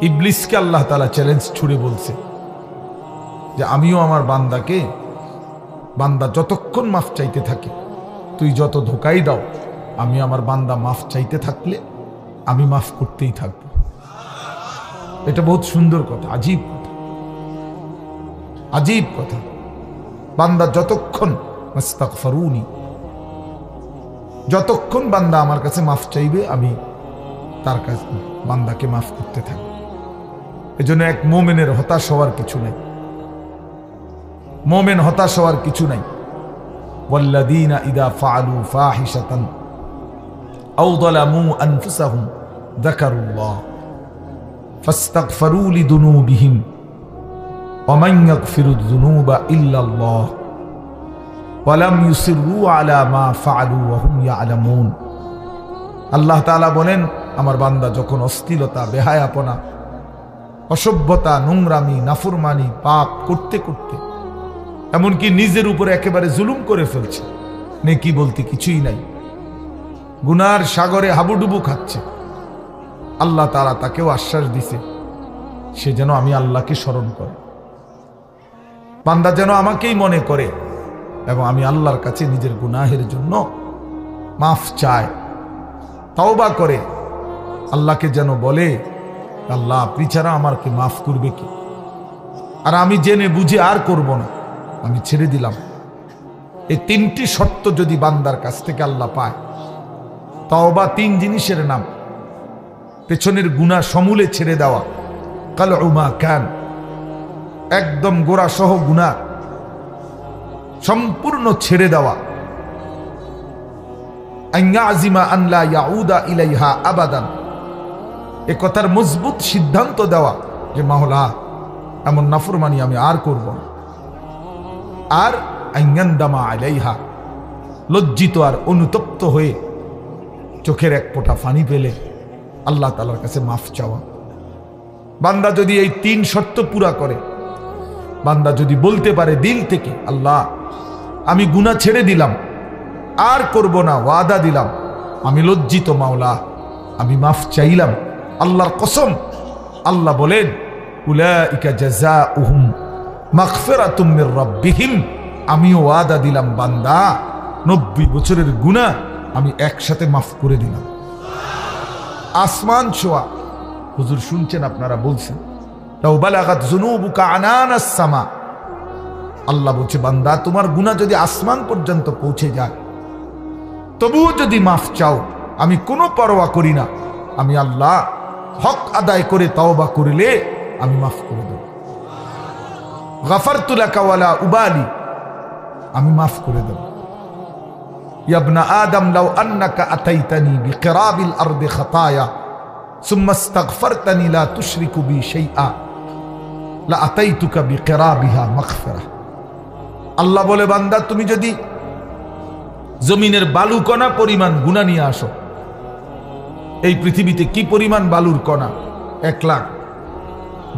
ইবলিসকে আল্লাহ তাআলা চ্যালেঞ্জ ছুড়ে বলছে যে আমিও আমার বান্দাকে, বান্দা যতক্ষণ মাফ চাইতে থাকে, তুই যত ধোকাই দাও, আমি আমার বান্দা মাফ চাইতে থাকলে আমি মাফ করতেই থাকব। এটা বহুত সুন্দর কথা, আজীব কথা, আজীব কথা। বান্দা যতক্ষণ মাস্তাগফিরুনি, যতক্ষণ বান্দা আমার কাছে মাফ চাইবে আমি তার কাছে বান্দাকে মাফ করতে থাকব। এজন্য এক মুমিনের হতাশ হওয়ার কিছু নাই, মুমিন হতাশ হওয়ার কিছু নাই। ওয়াল্লাযীনা ইযা ফাআলু ফাহিশাতান আও যালামু আনফুসাহুম যাকারুল্লাহ ফাস্তাগফিরু লিযুনুবিহিম ওয়া মান ইয়াগফিরুয যুনুবা ইল্লাল্লাহ ওয়া লাম ইউসিররু আলা মা ফাআলু ওয়া হুম ইয়ালামুন। আল্লাহ তাআলা বলেন, আমার বান্দা যখন অশ্লীলতা, বেহায়াপনা, অসভ্যতা, নোংরামি, নাফরমানি, পাপ করতে করতে এমনকি নিজের উপরে একেবারে জুলুম করে ফেলছে, নেকি বলতে কিছুই নাই, গুনার সাগরে হাবুডুবু খাচ্ছে, আল্লাহ তাআলা তাকেও আশ্বাস দিছে সে যেন আমি আল্লাহকে স্মরণ করে, বান্দা যেন আমাকেই মনে করে এবং আমি আল্লাহর কাছে নিজের গুনাহের জন্য মাফ চায়, তওবা করে আল্লাহকে যেন বলে, আল্লাহ আপনি ছাড়া আমাকে মাফ করবে কি, আর আমি জেনে বুঝে আর করব না, আমি ছেড়ে দিলাম। এই তিনটি শর্ত যদি বান্দার কাছ থেকে আল্লাহ পায়, তওবা তিন জিনিসের নাম, পেছনের গুনাহ সমূলে ছেড়ে দেওয়া, কালউ মা কান, একদম গোড়া সহ গুনাহ সম্পূর্ণ ছেড়ে দেওয়া, আইয়াজিমা আন লা ইয়াউদা ইলাইহা আবাদান, এ কথার মজবুত সিদ্ধান্ত দেওয়া যে মাওলা এমন নাফরমানি আমি আর করব না, আর আইয়ান্দামা আলাইহা, লজ্জিত আর অনুতপ্ত হয়ে চোখের এক ফোঁটা পানি পেলে আল্লাহ তাআলার কাছে মাফ চাওয়া। বান্দা যদি এই তিন শর্ত পুরা করে, বান্দা যদি বলতে পারে দিল থেকে, আল্লাহ আমি গুনাহ ছেড়ে দিলাম, আর করব না, ওয়াদা দিলাম, আমি লজ্জিত মাওলা, আমি মাফ চাইলাম, আল্লাহর কসম, আল্লাহ বলেন উলাইকা জাযাউহুম মাগফিরাতুম মির রাব্বিহিম, আমি ওয়াদা দিলাম বান্দা 90 বছরের গুনাহ আমি একসাথে মাফ করে দিলাম। আসমান ছোঁয়া, হুজুর শুনছেন, আপনারা বলছেন লাউ বালাগাত যুনুবুকা আনানাস সামা, আল্লাহ বলছে বান্দা তোমার গুনাহ যদি আসমান পর্যন্ত পৌঁছে যায়, তবুও যদি মাফ চাও আমি কোনো পরোয়া করি না, আমি আল্লাহ হক আদায় করে তওবা করলে আমি মাফ করে দেব। গাফারতু লাকা ওয়ালা উবালি, আমি মাফ করে দেব। ইয়া ইবনা আদম লাউ আন্নাকা আতাইতানি বিকিরাবিল আরদি খাতায়া সুম্মা ইস্তাগফারতানি লা তুশরিকু বি শাইআ লা আতাইতুকা বিকিরাবিহা মাগফিরা। আল্লাহ বলে বান্দা তুমি যদি জমিনের বালুকণা পরিমাণ গুনাহ নিয়ে আসো, এই পৃথিবীতে কি পরিমাণ বালুর কণা, 1 লাখ,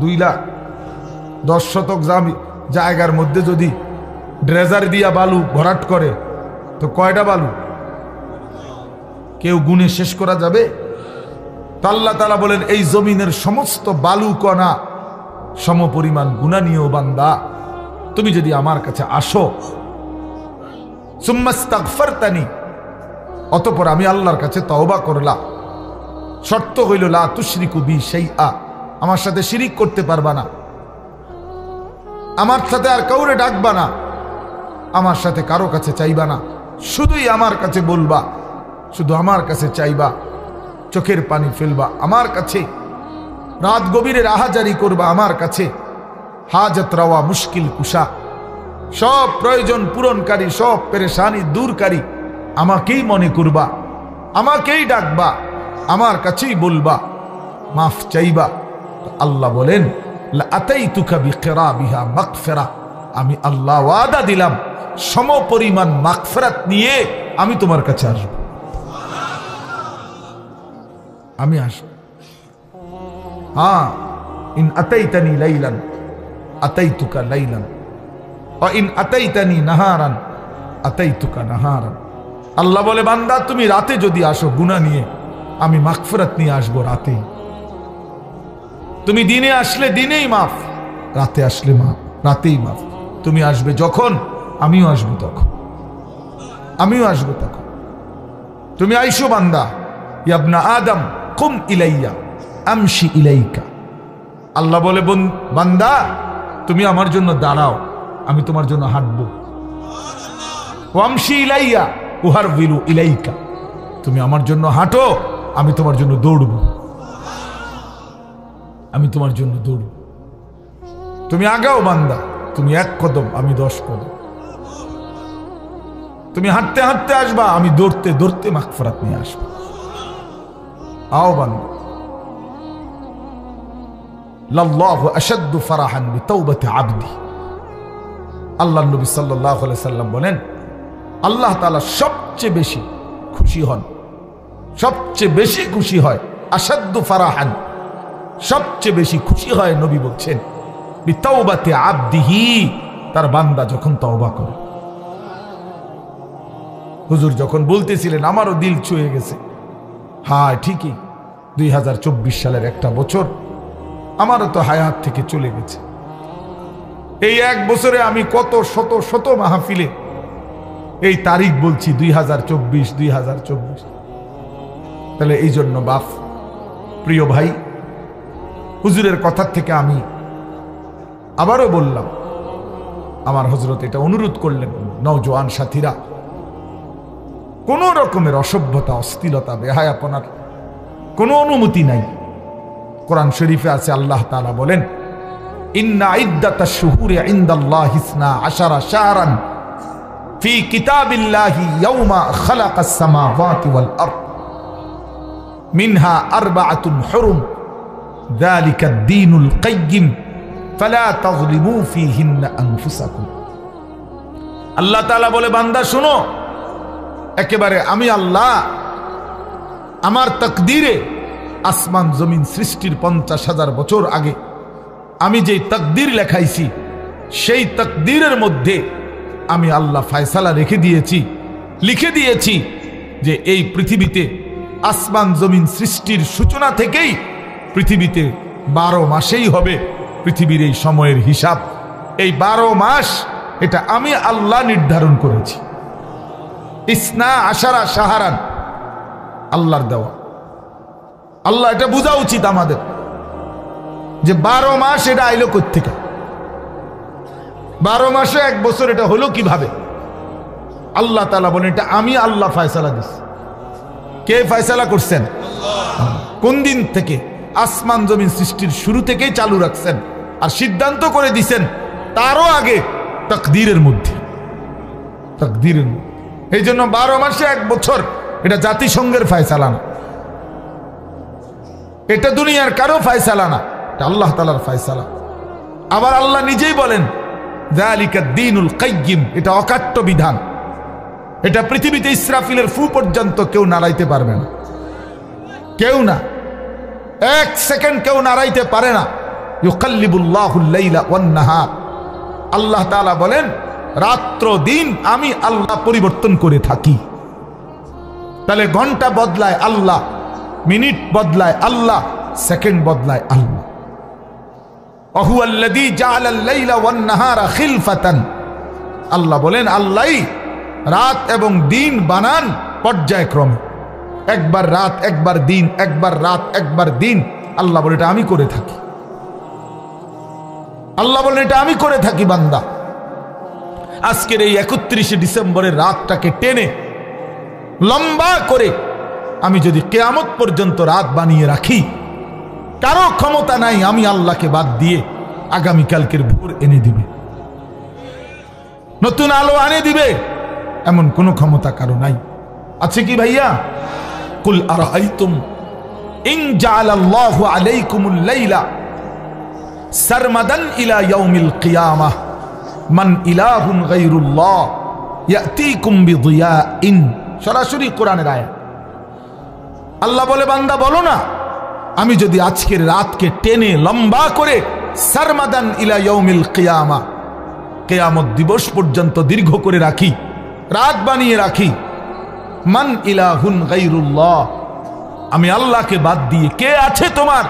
2 লাখ, 10 শতক জায়গার মধ্যে যদি ড্রেজার দিয়া বালু ভরাট করে তো কয়টা বালু কেউ গুনে শেষ করা যাবে? তো আল্লাহ তাআলা বলেন এই জমিনের সমস্ত বালু কণা সমপরিমাণ গুনাহ নিয়েও বান্দা তুমি যদি আমার কাছে আসো, সুম্মা ইস্তাগফারতানি, অতঃপর আমি আল্লাহর কাছে তওবা করলাম, শর্ত হইল লা তুশরিকু বি শাইআ, আমার সাথে শিরিক করতে পারবা না, আমার সাথে আর কাউরে ডাকবা না, আমার সাথে কারো কাছে চাইবা না, শুধুই আমার কাছে বলবা, শুধু আমার কাছে চাইবা, চোখের পানি ফেলবা আমার কাছে, রাত গভীরে আহাজারি করবা আমার কাছে, হাজত রাওয়া মুশকিল কুশা, সব প্রয়োজন পূরণকারী, সব পেরেশানি দূরকারী আমাকেই মনে করবা, আমাকেই ডাকবা, আমার কাছেই বলবা, মাফ চাইবা। আল্লাহ বলেন লা আতাইতুকা বিকিরাবিহা মাগফিরা, আমি আল্লাহ ওয়াদা দিলাম সমপরিমাণ মাগফিরাত নিয়ে আমি তোমার কাছে আসব, আমি আসব। হ্যাঁ, ইন আতাইতানি লাইলান আতাইতুকা লাইলান ওয়া ইন আতাইতানি নাহারান আতাইতুকা নাহারান। আল্লাহ বলে বান্দা তুমি রাতে যদি আসো গুনাহ নিয়ে, আমি মাগফিরাত নিয়ে আসবো রাতে। তুমি দিনে আসলে দিনেই মাফ, রাতে আসলে মাফ, রাতেই মাফ। তুমি আসবে যখন, আমিও আসবো তখন, আমিও আসবো তখন। তুমি আইসো বান্দা, ইবনা আদম কুম ইলাইয়া আমশি ইলাইকা। আল্লাহ বলে বান্দা তুমি আমার জন্য দাঁড়াও, আমি তোমার জন্য হাঁটবো। ওয়ামশি ইলাইয়া উহারবিলু ইলাইকা, তুমি আমার জন্য হাঁটো, আমি তোমার জন্য দৌড়ব, আমি তোমার জন্য দৌড়ব। তুমি আগাও বান্দা, তুমি 1 কদম, আমি 10 কদম। তুমি হাঁটতে হাঁটতে আসবা, আমি দৌড়তে দৌড়তে মাগফিরাত নিয়ে আসবো। আও বান্দা। লাল্লাহু আশাদ্দু ফারাহান বিতাওবাতি আবদি। আল্লাহ নবী সাল্লাল্লাহু আলাইহি সাল্লাম বলেন, আল্লাহ তাআলা সবচেয়ে বেশি খুশি হন, সবচেয়ে বেশি খুশি হয়, আশাদ্দু ফারাহান, সবচেয়ে বেশি খুশি হয় নবী বলছেন বিতাওবাতি আবদিহি, তার বান্দা যখন তওবা করে। হুজুর যখন বলতেছিলেন আমারও দিল ছুঁয়ে গেছে। হ্যাঁ ঠিকই, 2024 সালের একটা বছর আমারও তো হায়াত থেকে চলে গেছে। এই 1 বছরে আমি কত শত শত মাহফিলে এই তারিখ বলছি, 2024। তাহলে এই জন্য বাপ, প্রিয় ভাই, হুজুরের কথা থেকে আমি আবারও বললাম, আমার হযরত এটা অনুরোধ করলেন, নওজোয়ান সাথীরা, কোন রকমের অসভ্যতা, অশ্লীলতা, বেহায়াপনার কোনো অনুমতি নাই। কোরআন শরীফে আছে, আল্লাহ তাআলা বলেন, ইন্না ইদ্দাতাশ শুহুরি ইনদাল্লাহি 12 শাহরান ফি কিতাবিল্লাহি ইয়াওমা খালাকাস সামাওয়াতি ওয়াল আরদ মিনহা আরবাআতুন হুরুম যালিকাদ দীনুল কাইয়্যিম ফালা তাযলিমু ফীহিন্না আনফুসাকুম। আল্লাহ তাআলা বলে, বান্দা শোনো, একেবারে আমি আল্লাহ আমার তাকদীরে, আসমান জমিন সৃষ্টির 50,000 বছর আগে আমি যেই তাকদীর লেখাইছি, সেই তাকদীরের মধ্যে আমি আল্লাহ ফয়সালা রেখে দিয়েছি, লিখে দিয়েছি যে এই পৃথিবীতে আসমান জমিন সৃষ্টির সূচনা থেকেই পৃথিবীতে 12 মাসেই হবে পৃথিবীর এই সময়ের হিসাব। এই 12 মাস এটা আমি আল্লাহ নির্ধারণ করেছি। 12 শাহরান আল্লাহর দেওয়া। আল্লাহ এটা বোঝা উচিত আমাদের যে 12 মাস এটা আইলো কোত্থেকে, 12 মাসে 1 বছর এটা হলো কিভাবে? আল্লাহ তাআলা বলেন, এটা আমি আল্লাহ ফয়সালা দিছি। কে ফয়সালা করছেন? কোন দিন থেকে? আসমান জমিন সৃষ্টির শুরু থেকেই চালু রাখছেন, আর সিদ্ধান্ত করে দিছেন তারও আগে তাকদীরের মধ্যে, তাকদীরের মধ্যে। এই জন্য 12 মাসে 1 বছর এটা জাতিসংঘের ফয়সালা না, এটা দুনিয়ার কারো ফয়সালা না, এটা আল্লাহ তাআলার ফয়সালা। আবার আল্লাহ নিজেই বলেন, যালিকাদ দীনুল কাইয়্যিম, এটা অকাট্য বিধান। এটা পৃথিবীতে ইসরাফিলের ফু পর্যন্ত কেউ নাড়াইতে পারবে না, কেউ না, 1 সেকেন্ড কেউ নাড়াইতে পারে না। ইউকাল্লিবুল্লাহুল লাইলা ওয়ান নাহার, আল্লাহ তাআলা বলেন রাত্র দিন আমি আল্লাহ পরিবর্তন করে থাকি। তাহলে ঘন্টা বদলায় আল্লাহ, মিনিট বদলায় আল্লাহ, সেকেন্ড বদলায় আল্লাহ। ওয়াহুয়াল্লাযী জাআলাল লাইলা ওয়ান নাহারা খিলফাতান, আল্লাহ বলেন আল্লাহই রাত এবং দিন বানান পর্যায়ক্রমে, একবার রাত একবার দিন, একবার রাত একবার দিন। আল্লাহ বলে এটা আমি করে থাকি, আল্লাহ বলেন এটা আমি করে থাকি। বান্দা আজকের এই 31শে ডিসেম্বরের রাতটাকে টেনে লম্বা করে আমি যদি কিয়ামত পর্যন্ত রাত বানিয়ে রাখি, কারো ক্ষমতা নাই আমি আল্লাহকে বাদ দিয়ে আগামীকালকের ভোর এনে দিবে, নতুন আলো আনে দিবে, এমন কোনো ক্ষমতা কারো নাই। আছে কি ভাইয়া? কুল আরাআইতুম ইন জাআলাল্লাহু আলাইকুমুল লাইলা সারমাদান ইলা ইয়াউমিল কিয়ামাহ মান ইলাহুন গায়রুল্লাহ ইয়াতিকুম বিদিয়াইন। সরাসরি কোরআনের আয়াত। আল্লাহ বলে, বান্দা বলো না, আমি যদি আজকের রাতকে টেনে লম্বা করে সারমাদান ইলা ইয়াউমিল কিয়ামা, কিয়ামত দিবস পর্যন্ত দীর্ঘ করে রাখি, রাত বানিয়ে রাখি, মান ইলাহুন গায়রুল্লাহ, আমি আল্লাহকে বাদ দিয়ে কে আছে তোমার?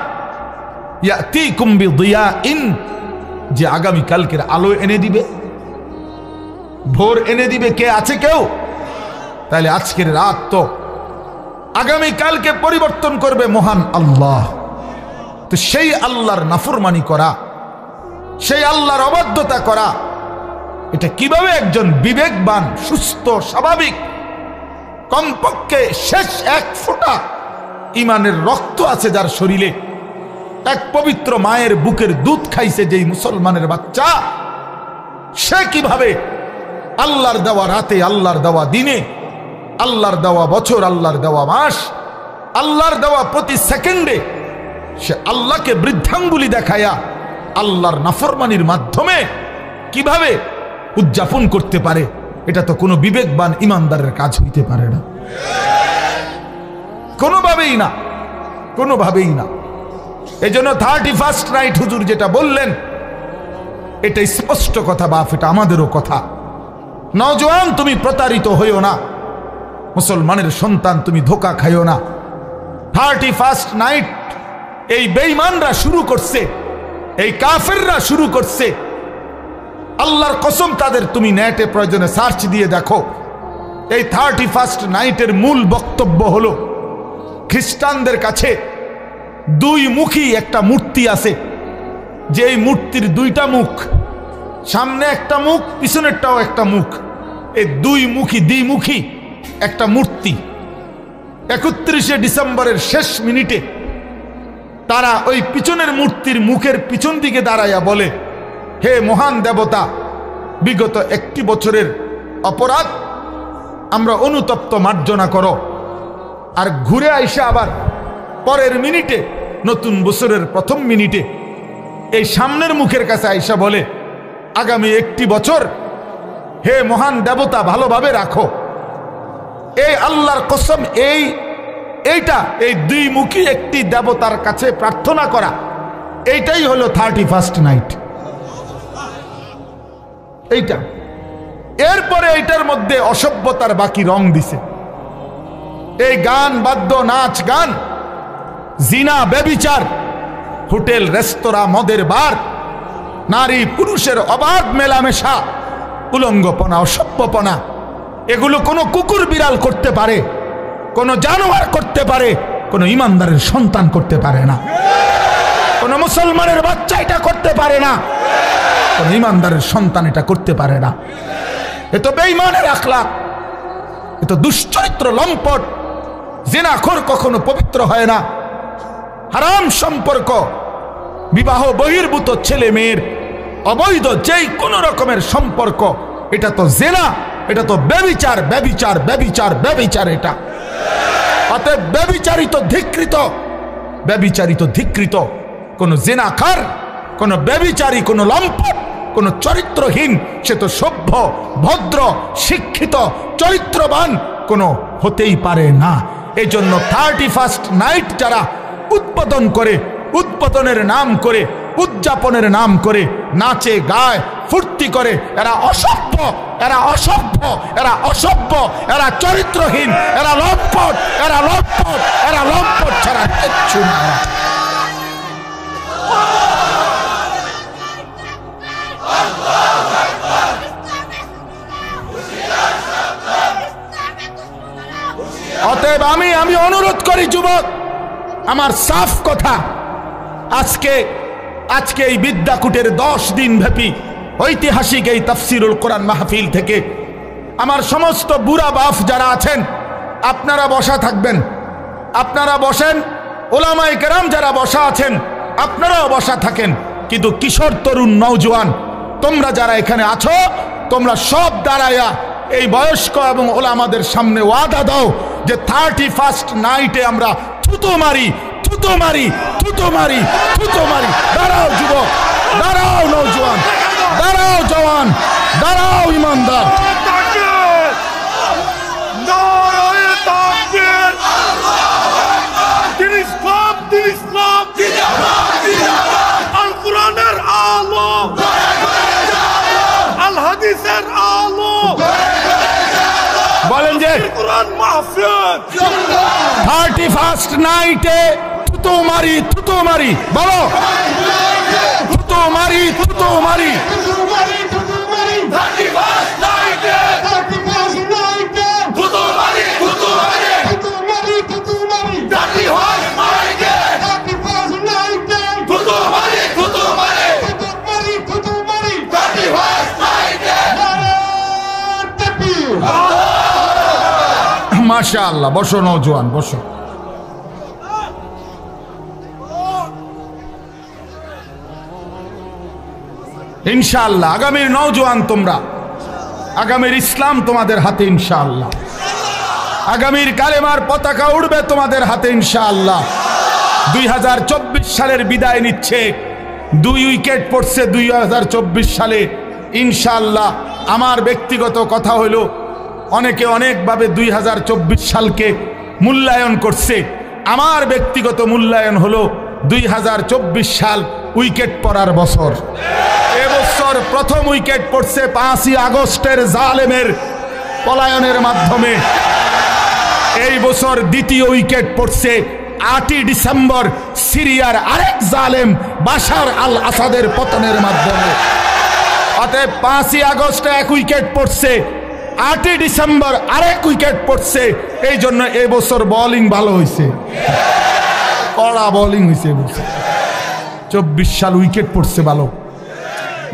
ইয়াতিকুম বিদিয়াইন, যে আগামী কালকের আলো এনে দিবে, ভোর এনে দিবে। কে আছে কেউ? তাহলে আজকের রাত তো আগামী কালকে পরিবর্তন করবে মহান আল্লাহ। তো সেই আল্লাহর নাফরমানি করা, সেই আল্লাহর অবাধ্যতা করা, এটা কিভাবে একজন বিবেকবান, সুস্থ, স্বাভাবিক, কমপক্ষে শেষ এক ফোঁটা ইমানের রক্ত আছে যার শরীরে, এক পবিত্র মায়ের বুকের দুধ খাইছে যেই মুসলমানের বাচ্চা, সে কিভাবে আল্লাহর দেওয়া রাতে, আল্লাহর দেওয়া দিনে, আল্লাহর দেওয়া বছর, আল্লাহর দেওয়া মাস, আল্লাহর দেওয়া প্রতি সেকেন্ডে সে আল্লাহকে বৃদ্ধাঙ্গুলি দেখায়া আল্লাহর নাফরমানির মাধ্যমে কিভাবে উদযাপন করতে পারে? এটা তো কোনো বিবেকবান ইমানদারের কাজ হইতে পারে না, কোনোভাবেই না, কোনোভাবেই না। এই জন্য 31st নাইট হুজুর যেটা বললেন, এটা স্পষ্ট কথা বাপ, এটা আমাদেরও কথা। নওজোয়ান, তুমি প্রতারিত হইও না, মুসলমানের সন্তান তুমি ধোকা খাইও না। 31st নাইট এই বেঈমানরা শুরু করছে, এই কাফেররা শুরু করছে। আল্লাহর কসম, তাদের তুমি নেটে প্রয়োজনে সার্চ দিয়ে দেখো। এই 31st নাইটের মূল বক্তব্য হলো, খ্রিস্টানদের কাছে দুই মুখী একটা মূর্তি আছে, যে এই মূর্তির দুইটা মুখ, সামনে একটা মুখ, পিছনেরটাও একটা মুখ, এই দুই মুখী, দ্বিমুখী একটা মূর্তি। 31শে ডিসেম্বরের শেষ মিনিটে তারা ওই পিছনের মূর্তির মুখের পিছন দিকে দাঁড়াইয়া বলে, হে মহান দেবতা, বিগত 1 বছরের অপরাধ আমরা অনুতপ্ত মার্জনা করো। আর ঘুরে আইসা আবার পরের মিনিটে, নতুন বছরের প্রথম মিনিটে এই সামনের মুখের কাছে আইসা বলে, আগামী 1 বছর হে মহান দেবতা ভালোভাবে রাখো। এই আল্লাহর কসম, এইটা এই দুই মুখী একটি দেবতার কাছে প্রার্থনা করা, এইটাই হলো 31st নাইট। এইটা এরপরে এইটার মধ্যে অসভ্যতার বাকি রং দিছে। এই গান, বাদ্য, নাচ, গান, জিনা, ব্যভিচার, হোটেল, রেস্তোরাঁ, মদের বার, নারী পুরুষের অবাধ মেলামেশা, উলঙ্গপনা, অসভ্যপনা, এগুলো কোনো কুকুর বিড়াল করতে পারে, কোনো জানোয়ার করতে পারে, কোনো ইমানদারের সন্তান করতে পারে না, কোনো মুসলমানের বাচ্চা এটা করতে পারে না, কোনো ইমানদারের সন্তান এটা করতে পারে না। এ তো বেঈমানের আখলাক, এ তো দুশ্চরিত্র, লম্পট। জিনাখোর কখনো পবিত্র হয় না। হারাম সম্পর্ক, বিবাহ বহির্ভূত ছেলে মেয়ের অবৈধ যেই কোন রকমের সম্পর্ক, এটা তো জিনা, এটা তো ব্যভিচার, ব্যভিচার, ব্যভিচার, ব্যভিচার। এটা অতএব ব্যভিচারিত, ধিক্কৃত, ব্যভিচারিত, ধিক্কৃত কোন জিনাখার, কোন ব্যভিচারী, কোন লম্পট, কোন চরিত্রহীন, সে তো সভ্য, ভদ্র, শিক্ষিত, চরিত্রবান কোন হতেই পারে না। এই জন্য 31st নাইট যারা উদ্বোধন করে, উদ্বোধনের নাম করে, উদযাপনের নাম করে নাচে, গায়, ফুর্তি করে, এরা অসভ্য, এরা অসভ্য, এরা অসভ্য, এরা চরিত্রহীন, এরা লম্পট, এরা লম্পট, এরা লম্পট ছাড়া কিচ্ছু না। অতএব আমি অনুরোধ করি যুবক, আমার সাফ কথা, আজকে এই বিদ্যাকুটের 10 দিন ব্যাপী ঐতিহাসিক এই তাফসিরুল কোরআন মাহফিল থেকে আমার সমস্ত বুড়া বাপ যারা আছেন, আপনারা বসা থাকবেন, আপনারা বসেন। ওলামায়ে কেরাম যারা বসা আছেন, আপনারাও বসা থাকেন। কিন্তু কিশোর, তরুণ, নওজোয়ান, তোমরা যারা এখানে আছো, তোমরা সব দাঁড়ায়া এই বয়স্ক এবং ওলামাদের সামনে ওয়াদা দাও যে 31st নাইটে আমরা থুতো মারি, থুতো মারি, থুতো মারি, থুতো মারি। দাঁড়াও যুবক, দাঁড়াও নওজোয়ান, দাঁড়াও জওয়ান, দাঁড়াও ইমানদার। আল কোরআনের আলো, আল হাদিসের আলো, বলেন যে কোরআন মাহফিল 31st নাইটে থুতু মারি থুতু মারি, বলো থুতু মারি থুতু মারি। মাশাআল্লাহ, বসো নওজোয়ান বসো। ইনশাআল্লাহ আগামীর নওজোয়ান তোমরা, আগামীর ইসলাম তোমাদের হাতে ইনশাআল্লাহ, আগামীর কালেমার পতাকা উড়বে তোমাদের হাতে ইনশাআল্লাহ। 2024 সালের বিদায় নিচ্ছে, 2 উইকেট পড়ছে 2024 সালে ইনশাআল্লাহ। আমার ব্যক্তিগত কথা হলো, অনেকে অনেকভাবে 2024 সালকে মূল্যায়ন করছে, আমার ব্যক্তিগত মূল্যায়ন হলো 2024 সাল উইকেট পড়ার বছর। এবছর প্রথম উইকেট পড়ছে 5ই আগস্টের জালেমের পলায়নের মাধ্যমে, এই বছর দ্বিতীয় উইকেট পড়ছে 8ই ডিসেম্বর সিরিয়ার আরেক জালেম বাশার আল আসাদের পতনের মাধ্যমে। অতএব 5ই আগস্টে 1 উইকেট পড়ছে, 8ই ডিসেম্বর আরেক উইকেট পড়ছে, এই জন্য এবছর বোলিং ভালো হয়েছে, কড়া বোলিং হয়েছে এবছর। 24 সাল উইকেট পড়ছে ভালো,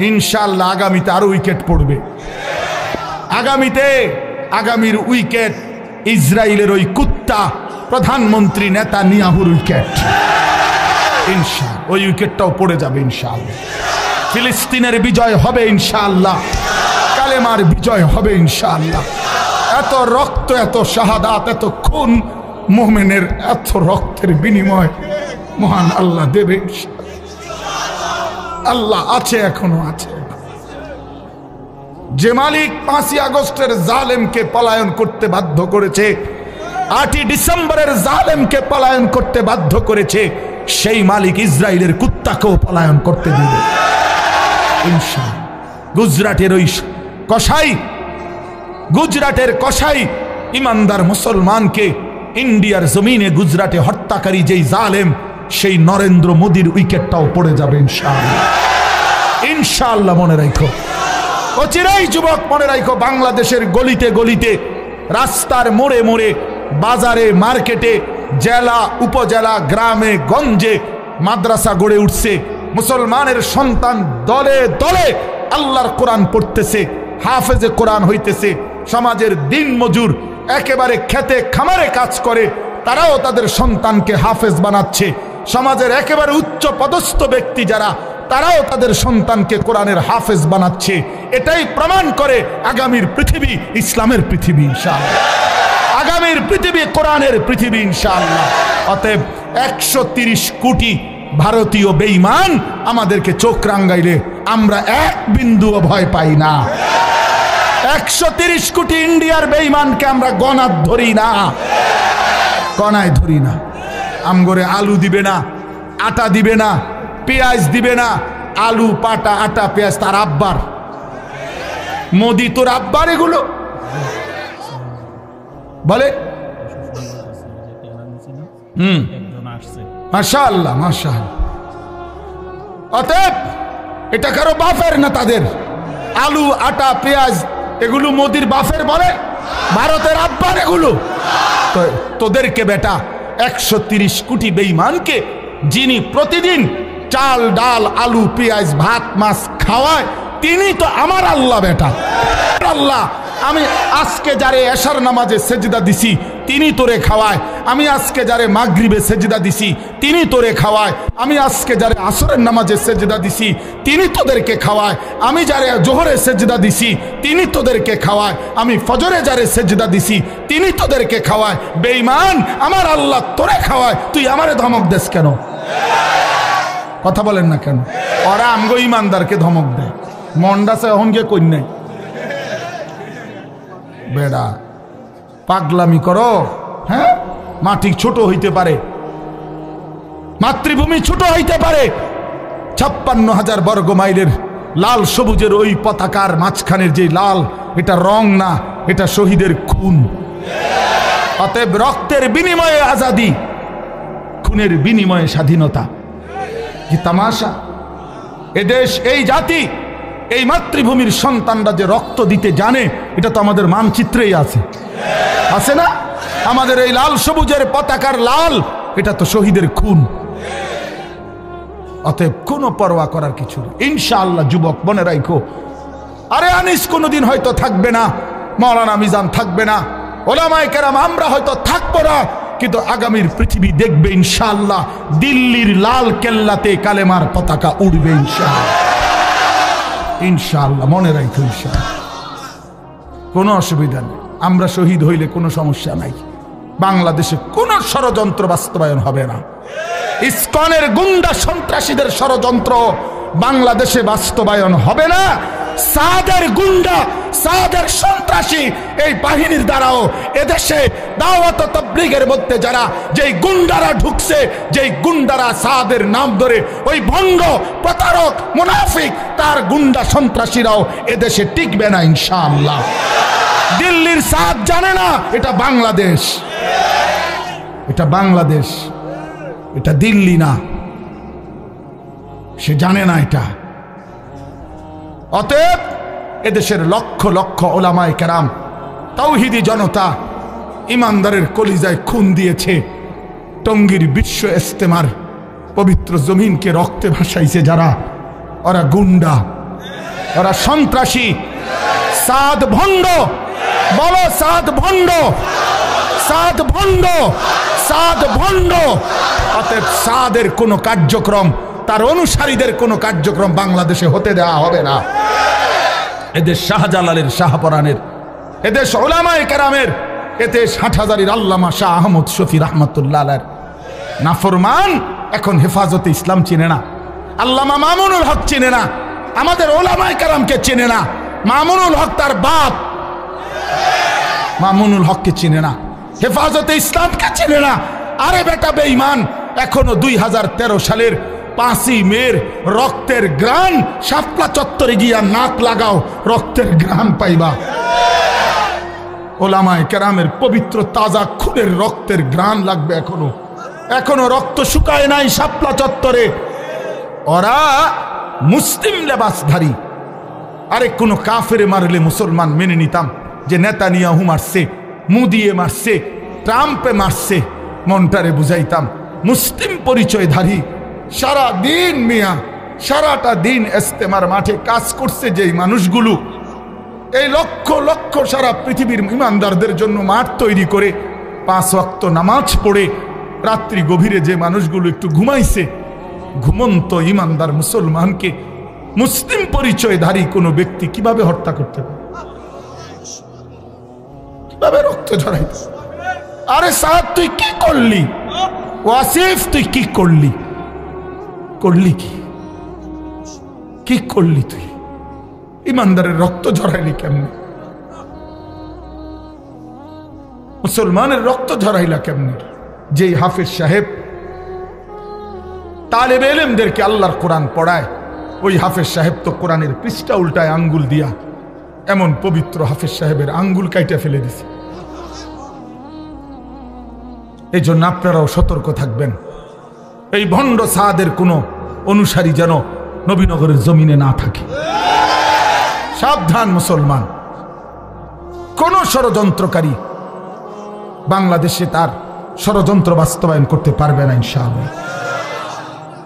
ইনশাআল্লাহ আগামীতে আরো উইকেট পড়বে। আগামীর উইকেট ইসরায়েলের ওই কুত্তা প্রধানমন্ত্রী নেতানিয়াহুর উইকেট, ইনশাআল্লাহ ওই উইকেটটাও পড়ে যাবে ইনশাআল্লাহ। ফিলিস্তিনের বিজয় হবে ইনশাআল্লাহ, কালেমার বিজয় হবে ইনশাআল্লাহ। এত রক্ত, এত শাহাদাত, এত খুন, মুমিনের এত রক্তের বিনিময় মহান আল্লাহ দেবে। আল্লাহ আছে, এখনো আছে। যে মালিক 5ই আগস্টের জালেমকে পলায়ন করতে বাধ্য করেছে, 8ই ডিসেম্বরের জালেমকে পলায়ন করতে বাধ্য করেছে, সেই মালিক ইসরায়েলের কুত্তাকেও পলায়ন করতে দিবে ইনশাআল্লাহ। গুজরাটের কসাই ইমানদার মুসলমানকে ইন্ডিয়ার জমিনে গুজরাটে হত্যাকারী যেই জালেম, সেই নরেন্দ্র মোদীর উইকেটটাও পড়ে যাবে ইনশাআল্লাহ। ইনশাআল্লাহ মনে রাখো, অচিরেই যুবক মনে রাখো, বাংলাদেশের গলিতে গলিতে, রাস্তার মোড়ে মোড়ে, বাজারে মার্কেটে, জেলা উপজেলা, গ্রামে গঞ্জে মাদ্রাসা গড়ে উঠছে। মুসলমানের সন্তান দলে দলে আল্লাহর কোরআন পড়তেছে, হাফেজে কোরআন হইতেছে। সমাজের দিন মজুর একেবারে খেতে খামারে কাজ করে, তারাও তাদের সন্তানকে হাফেজ বানাচ্ছে। সমাজের একেবারে উচ্চ পদস্থ ব্যক্তি যারা, তারাও তাদের সন্তানকে কোরআনের হাফেজ বানাচ্ছে। এটাই প্রমাণ করে আগামীর পৃথিবী ইসলামের পৃথিবী ইনশাআল্লাহ, আগামীর পৃথিবী কোরআনের পৃথিবী ইনশাআল্লাহ। অতএব 130 কোটি ভারতীয় বেঈমান আমাদেরকে চোখ রাঙ্গাইলে আমরা এক বিন্দুও ভয় পাই না। 130 কোটি ইন্ডিয়ার বেঈমানকে আমরা গণাত ধরি না, কণায় ধরি না। আমগরে আলু দিবে না, আটা দিবে না, পেঁয়াজ দিবে না। আলু, পাটা, আটা, পেঁয়াজ তার আব্বার। মোদি তোর আব্বার এগুলো বলে। মাশাআল্লাহ মাশাআল্লাহ। অতএব এটা কারো বাপের না, তাদের আলু, আটা, পেঁয়াজ এগুলো মোদির বাপের বলে, ভারতের আব্বার এগুলো। তো তোদেরকে বেটা 130 কোটি বেঈমানকে যিনি প্রতিদিন চাল, ডাল, আলু, পেঁয়াজ, ভাত, মাছ খাওয়ায়, তিনি তো আমার আল্লাহ বেটা। আল্লাহ, আমি আজকে যারে এশার নামাজে সেজদা দিছি তিনি তোরে খাওয়ায়, আমি আজকে যারে মাগরিবে সেজদা দিছি তিনি তোরে খাওয়ায়, আমি আজকে যারে আসরের নামাজে সেজদা দিছি তিনি তোদেরকে খাওয়ায়, আমি যারে জোহরে সেজদা দিছি তিনি তোদেরকে খাওয়ায়, আমি ফজরে যারে সেজদা দিছি তিনি তোদেরকে খাওয়ায়। বেঈমান, আমার আল্লাহ তোরে খাওয়ায়, তুই আমারে ধমক দেস কেন? কথা বলেন না কেন? ওরা আমগো ইমানদারকে ধমক দেয়, মন্ডাসে এখন গিয়ে কই নাই বেড়া পাগলামি করো। হ্যাঁ, মাটি ছোট হইতে পারে, মাতৃভূমি ছোট হইতে পারে, 56,000 বর্গ মাইলের লাল সবুজের ওই পতাকার মাঝখানের যে লাল, এটা রং না, এটা শহীদের খুন। অতএব রক্তের বিনিময়ে আজাদি। খুনের বিনিময়ে স্বাধীনতা। কি তামাশা! এদেশ, এই জাতি, এই মাতৃভূমির সন্তানরা যে রক্ত দিতে জানে, এটা তো আমাদের মানচিত্রেই আছে, আছে না? আমাদের এই লাল সবুজের পতাকার লাল, এটা তো শহীদের খুন। অতএব কোনো পরোয়া করার কিছু নেই ইনশাআল্লাহ। যুবক মনে রাখো, আরে আনিস কোনোদিন হয়তো থাকবে না, মাওলানা মিজান থাকবে না, ওলামায়ে কেরাম আমরা হয়তো থাকবো না, কিন্তু আগামীর পৃথিবী দেখবে ইনশাআল্লাহ দিল্লির লাল কেল্লাতে কালেমার পতাকা উড়বে ইনশাআল্লাহ। ইনশাআল্লাহ মনে রাখো, ইনশাআল্লাহ কোনো অসুবিধা নেই। আমরা শহীদ হইলে কোনো সমস্যা নাই। বাংলাদেশে কোনো ষড়যন্ত্র বাস্তবায়ন হবে না। ইসকনের গুন্ডা সন্ত্রাসীদের ষড়যন্ত্র বাংলাদেশে বাস্তবায়ন হবে না। সাদের গুন্ডা, সাদের সন্ত্রাসী এই বাহিনীর দ্বারাও এদেশে দাওয়াত ও তাবলীগের মধ্যে যারা যেই গুন্ডারা ঢুকছে, যেই গুন্ডারা সাদের নাম ধরে, ওই ভণ্ড প্রতারক মুনাফিক তার গুন্ডা সন্ত্রাসীরাও এদেশে টিকবে না ইনশাআল্লাহ। দিল্লির সাদ জানে না এটা বাংলাদেশ, এটা বাংলাদেশ, এটা দিল্লি না, সে জানে না এটা। অতএব এদেশের লক্ষ লক্ষ ওলামায়ে কেরাম, তাওহীদি জনতা, ইমানদারের কলিজায় খুন দিয়েছে। টঙ্গীর বিশ্ব ইজতেমার পবিত্র জমিনকে রক্তে ভাসাইছে যারা, ওরা গুন্ডা, ওরা সন্ত্রাসী, সাদ ভণ্ড। বলো সাদ ভণ্ড, সাদ ভণ্ড, সাদ ভণ্ড। অতএব সাদের কোনো কার্যক্রম, তার অনুসারীদের কোনো কার্যক্রম বাংলাদেশে হতে দেওয়া হবে না। এদেশ শাহজালালের, শাহপরানের, এদেশ ওলামায়ে কেরামের, এদেশ হাটহাজারীর আল্লামা শাহ আহমদ শফি রহমতুল্লাহ আলাইহির নাফরমান এখন হেফাজতে ইসলাম চিনে না, আল্লামা মামুনুল হক চিনে না, আমাদের ওলামায়ে কেরামকে চিনে না, মামুনুল হক তার বাপ মামুনুল হককে চিনে না, হেফাজতে ইসলামকে চিনে না। আরে বেটা বেঈমান, এখনো 2013 সালের 5ই মের রক্তের গ্রান শাপলা চত্বরে গিয়া নাক লাগাও, রক্তের গ্রান পাইবা। ওলামায়ে কেরামের পবিত্র তাজা খুনের রক্তের গ্রান লাগবে। এখনো এখনো রক্ত শুকায় নাই শাপলা চত্বরে। ওরা মুসলিম লেবাসধারী। আরে কোনো কাফেরে মারলে মুসলমান মেনে নিতাম, যে নেতানিয়াহু মারছে, মুদিয়ে মারছে, ট্রাম্পে মারছে, মনটারে বুঝাইতাম। মুসলিম পরিচয়ধারী সারা দিন মিয়া, সারাটা দিন ইজতেমার মাঠে কাজ করছে যেই মানুষগুলো, এই লক্ষ লক্ষ সারা পৃথিবীর ইমানদারদের জন্য মাঠ তৈরি করে 5 ওয়াক্ত নামাজ পড়ে রাত্রি গভীরে যে মানুষগুলো একটু ঘুমাইছে, ঘুমন্ত ইমানদার মুসলমানকে মুসলিম পরিচয়ধারী কোনো ব্যক্তি কিভাবে হত্যা করতে পারে, কিভাবে রক্ত ঝরাইতে? আরে সাদ তুই কি করলি? ওয়াসিফ তুই কি করলি? করলি কি? কি করলি তুই? ইমানদারের রক্ত ঝরাইলি কেমনে? মুসলমানের রক্ত ঝরাইলা কেমনে? যেই হাফেজ সাহেব তালেবে ইলমদেরকে আল্লাহর কোরআন পড়ায়, ওই হাফেজ সাহেব তো কোরআনের পৃষ্ঠা উল্টায় আঙ্গুল দিয়া, এমন পবিত্র হাফেজ সাহেবের আঙ্গুল কাইটা ফেলে দিছে। এই জন্য আপনারাও সতর্ক থাকবেন, এই ভণ্ড সাদের কোনো অনুসারী যেন নবীনগরের জমিনে না থাকে। সাবধান মুসলমান, কোন ষড়যন্ত্রকারী বাংলাদেশে তার ষড়যন্ত্র বাস্তবায়ন করতে পারবে না ইনশাআল্লাহ।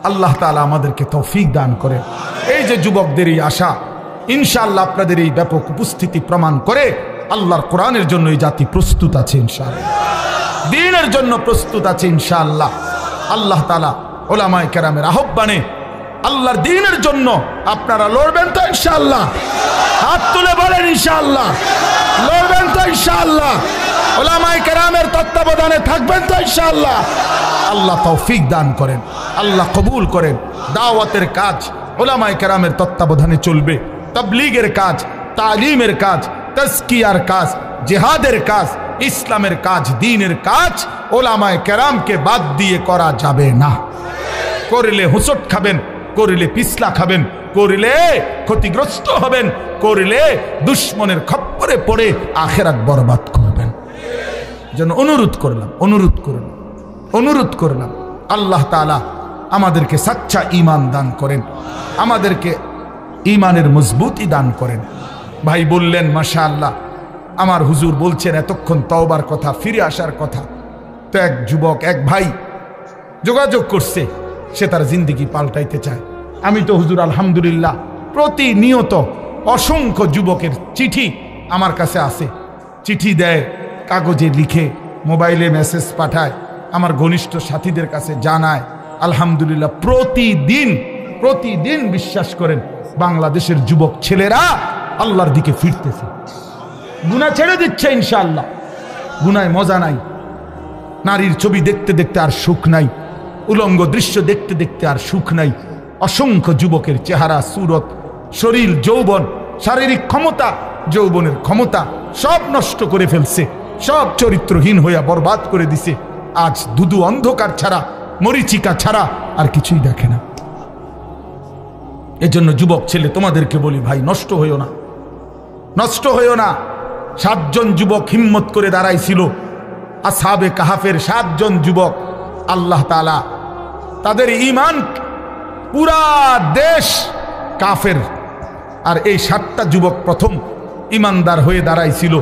আল্লাহ তাআলা আমাদেরকে তৌফিক দান করে। এই যে যুবকদের এই আশা, ইনশাআল্লাহ আপনাদের এই ব্যাপক উপস্থিতি প্রমাণ করে আল্লাহর কোরআনের জন্য এই জাতি প্রস্তুত আছে ইনশাআল্লাহ, দ্বীনের জন্য প্রস্তুত আছে ইনশাআল্লাহ। আল্লাহ তাআলা উলামায়ে কেরামের আহ্বানে আল্লাহর দ্বীনের জন্য আপনারা লড়বেন তো ইনশাআল্লাহ? হাত তুলে বলেন ইনশাআল্লাহ। লড়বেন তো ইনশাআল্লাহ? উলামায়ে কেরামের তত্ত্বাবধানে থাকবেন তো ইনশাআল্লাহ? আল্লাহ তৌফিক দান করেন, আল্লাহ কবুল করেন। দাওয়াতের কাজ উলামায়ে কেরামের তত্ত্বাবধানে চলবে, তাবলীগের কাজ, তালিমের কাজ, তাজকিয়ার কাজ, জিহাদের কাজ, ইসলামের কাজ, দ্বীনের কাজ উলামায়ে কেরামকে বাদ দিয়ে করা যাবে না। করলে হুঁচট খাবেন, করলে পিছলা খাবেন, করলে ক্ষতিগ্রস্ত হবেন, করলে দুশ্মনের খপ্পরে পড়ে আখিরাত বরবাদ করবেন। যেন অনুরোধ করলাম, অনুরোধ করলাম, অনুরোধ করলাম, আল্লাহ তাআলা আমাদেরকে সাচ্চা ঈমান দান করেন, আমাদেরকে ঈমানের মজবুতি দান করেন। ভাই বললেন মাশাআল্লাহ, আমার হুজুর বলছেন এতক্ষণ তওবার কথা, ফিরে আসার কথা। তো এক যুবক, এক ভাই যোগাযোগ করছে, সে তার জিন্দেগি পাল্টাইতে চায়। আমি তো হুজুর আলহামদুলিল্লাহ প্রতিনিয়ত অসংখ্য যুবকের চিঠি আমার কাছে আসে, চিঠি দেয়, কাগজে লিখে, মোবাইলে মেসেজ পাঠায়, আমার ঘনিষ্ঠ সাথীদের কাছে জানায়। আলহামদুলিল্লাহ প্রতিদিন বিশ্বাস করেন বাংলাদেশের যুবক ছেলেরা আল্লাহর দিকে ফিরতেছে, গুনাহ ছেড়ে দিচ্ছে ইনশাআল্লাহ। গুনায় মজা নাই, নারীর ছবি দেখতে দেখতে আর সুখ নাই, উলঙ্গ দৃশ্য দেখতে দেখতে আর সুখ নাই। অসংখ্য যুবকের চেহারা, সুরত, শরীর, যৌবন, শারীরিক ক্ষমতা, যৌবনের ক্ষমতা সব নষ্ট করে ফেলছে, সব চরিত্রহীন হইয়া বরবাদ করে দিছে। আজ দুদু অন্ধকার ছাড়া, মরিচিকা ছাড়া আর কিছুই দেখে না। এজন্য যুবক ছেলে তোমাদেরকে বলি, ভাই নষ্ট হইও না, নষ্ট হইও না। 7 জন যুবক হিম্মত করে দাঁড়াইছিল, আসহাবে কাহাফের 7 জন যুবক। আল্লাহ তাআলা তাদের ঈমান, পুরা দেশ কাফের, আর এই 7টা যুবক প্রথম ঈমানদার হয়ে দাঁড়াইছিল।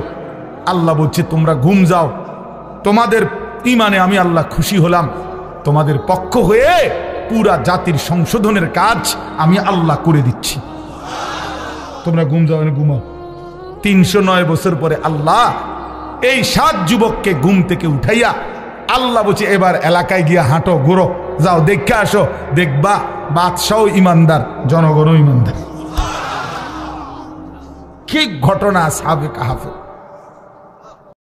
আল্লাহ বলছে তোমরা ঘুম যাও, তোমাদের ঈমানে আমি আল্লাহ খুশি হলাম, তোমাদের পক্ষ হয়ে পুরা জাতির সংশোধনের কাজ আমি আল্লাহ করে দিচ্ছি। তোমরা ঘুম যাও, ঘুমাও। 309 বছর পরে আল্লাহ এই 7 যুবককে ঘুম থেকে উঠাইয়া আল্লাহ বলছে এবার এলাকায় গিয়া হাঁটো, ঘুরো, যাও, দেখে আসো, দেখবা বাদশাও ইমানদার, জনগণও ইমানদার। কি ঘটনা আসহাবে কাহাফে।